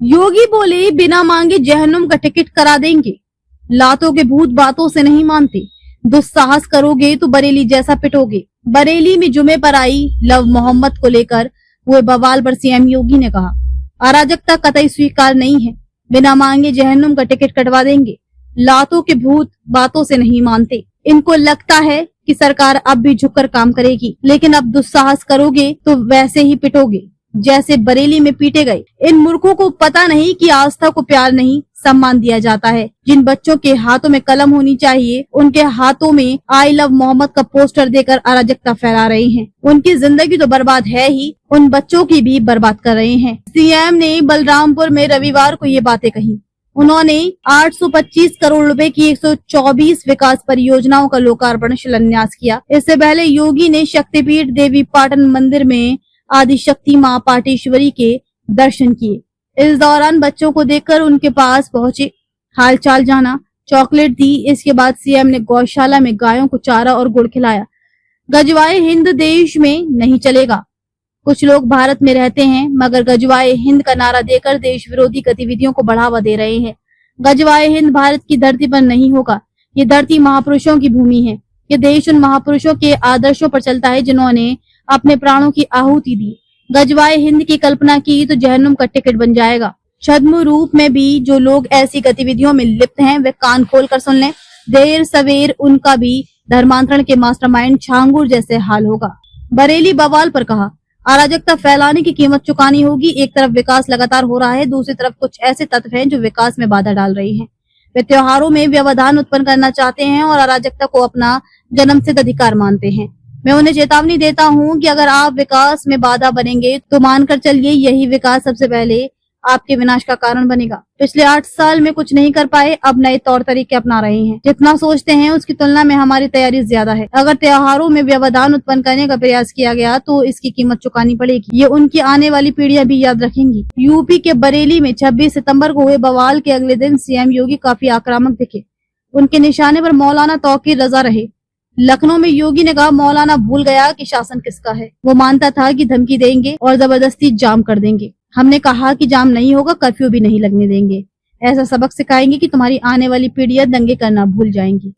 योगी बोले बिना मांगे जहन्नुम का टिकट करा देंगे। लातों के भूत बातों से नहीं मानते, दुस्साहस करोगे तो बरेली जैसा पिटोगे। बरेली में जुमे पर आई लव मोहम्मद को लेकर हुए बवाल पर सीएम योगी ने कहा, अराजकता कतई स्वीकार नहीं है, बिना मांगे जहन्नुम का टिकट कटवा देंगे। लातों के भूत बातों से नहीं मानते। इनको लगता है कि सरकार अब भी झुककर काम करेगी, लेकिन अब दुस्साहस करोगे तो वैसे ही पिटोगे जैसे बरेली में पीटे गए। इन मूर्खों को पता नहीं कि आस्था को प्यार नहीं सम्मान दिया जाता है। जिन बच्चों के हाथों में कलम होनी चाहिए, उनके हाथों में आई लव मोहम्मद का पोस्टर देकर अराजकता फैला रहे हैं। उनकी जिंदगी तो बर्बाद है ही, उन बच्चों की भी बर्बाद कर रहे हैं। सीएम ने बलरामपुर में रविवार को ये बातें कही। उन्होंने 825 करोड़ रुपए की 124 विकास परियोजनाओं का लोकार्पण शिलान्यास किया। इससे पहले योगी ने शक्तिपीठ देवी पाटन मंदिर में आदिशक्ति मां पाटेश्वरी के दर्शन किए। इस दौरान बच्चों को देखकर उनके पास पहुंचे, हालचाल जाना, चॉकलेट दी। इसके बाद सीएम ने गौशाला में गायों को चारा और गुड़ खिलाया। गजवाए हिंद देश में नहीं चलेगा। कुछ लोग भारत में रहते हैं मगर गजवाए हिंद का नारा देकर देश विरोधी गतिविधियों को बढ़ावा दे रहे हैं। गजवाए हिंद भारत की धरती पर नहीं होगा। ये धरती महापुरुषों की भूमि है। ये देश उन महापुरुषों के आदर्शों पर चलता है जिन्होंने अपने प्राणों की आहुति दी। गजवाए हिंद की कल्पना की तो जहन्नुम का टिकट बन जाएगा। छद्म रूप में भी जो लोग ऐसी गतिविधियों में लिप्त हैं वे कान खोल कर सुन लें। देर सवेर उनका भी धर्मांतरण के मास्टरमाइंड छांगुर जैसे हाल होगा। बरेली बवाल पर कहा, अराजकता फैलाने की कीमत चुकानी होगी। एक तरफ विकास लगातार हो रहा है, दूसरी तरफ कुछ ऐसे तत्व हैं जो विकास में बाधा डाल रहे हैं। वे त्योहारों में व्यवधान उत्पन्न करना चाहते हैं और अराजकता को अपना जन्मसिद्ध अधिकार मानते हैं। मैं उन्हें चेतावनी देता हूं कि अगर आप विकास में बाधा बनेंगे तो मानकर चलिए यही विकास सबसे पहले आपके विनाश का कारण बनेगा। पिछले 8 साल में कुछ नहीं कर पाए, अब नए तौर तरीके अपना रहे हैं। जितना सोचते हैं उसकी तुलना में हमारी तैयारी ज्यादा है। अगर त्योहारों में व्यवधान उत्पन्न करने का प्रयास किया गया तो इसकी कीमत चुकानी पड़ेगी। ये उनकी आने वाली पीढ़ियां भी याद रखेंगी। यूपी के बरेली में 26 सितंबर को हुए बवाल के अगले दिन सीएम योगी काफी आक्रामक दिखे। उनके निशाने पर मौलाना तौकीर रजा रहे। लखनऊ में योगी ने कहा, मौलाना भूल गया कि शासन किसका है। वो मानता था कि धमकी देंगे और जबरदस्ती जाम कर देंगे। हमने कहा कि जाम नहीं होगा, कर्फ्यू भी नहीं लगने देंगे। ऐसा सबक सिखाएंगे कि तुम्हारी आने वाली पीढ़ियां दंगे करना भूल जाएंगी।